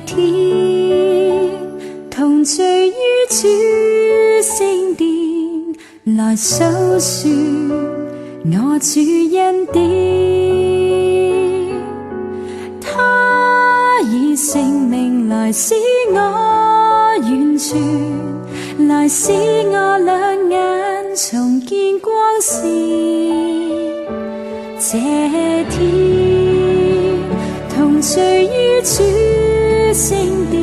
天同聚於主聖殿，來訴說我主恩典。他以性命來使我完全，來使我兩眼重見光線。這天同聚於主聖殿，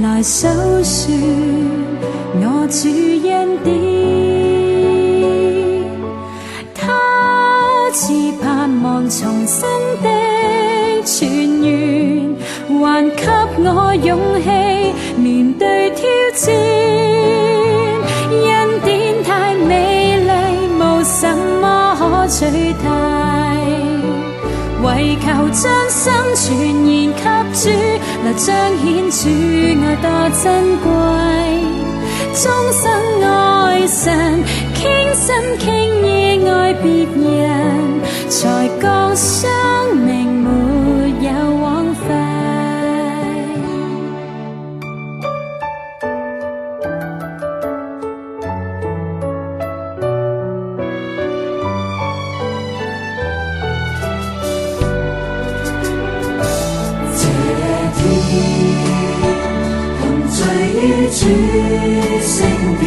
來訴說我主恩典。他賜盼望重生的泉源，還給我勇氣面對挑戰。恩典太美麗，無什麼可取替，為求將心全然給主，來彰顯主愛多珍貴。終生愛神，傾心傾意愛別人，才覺生命沒有枉費。主聖殿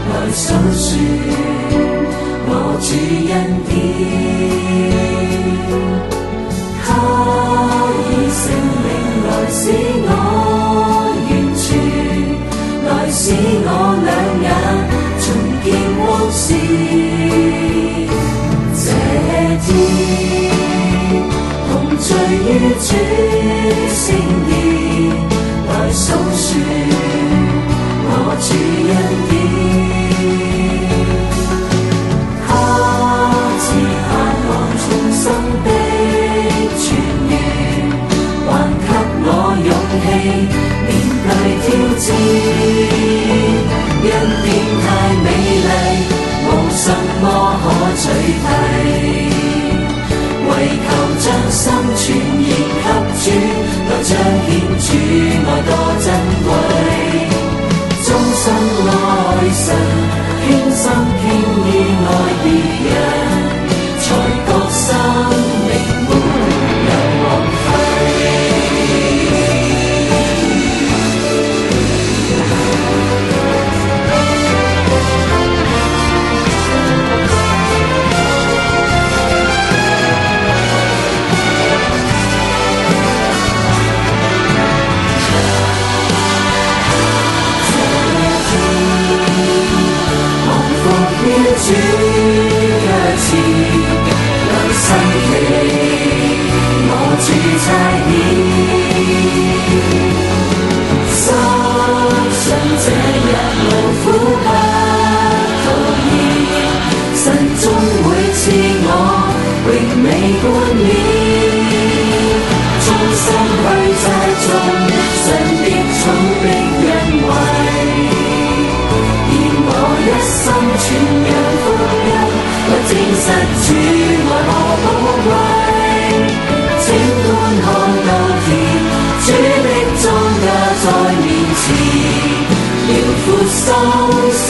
來訴說我主恩典，他以性命來使我完全，來使我兩眼重見光線。這天同聚於主聖殿，來訴說我主恩典，他賜盼望重生的泉源，還給我勇氣面對挑戰。恩典太美麗，無什麼可取替，為求將心全然給主，來彰顯主愛多珍貴。終生愛神，傾心傾意愛別人，才覺生命沒有枉費。主一次能生氣，我主差遣，相信這日勞苦不徒然，神終會賜我榮美冠冕。終生去債中，神必寵的恩惠，我一生傳揚福音，來證實主愛何寶貴。請觀看稻田，主的莊稼在面前，遼闊收成。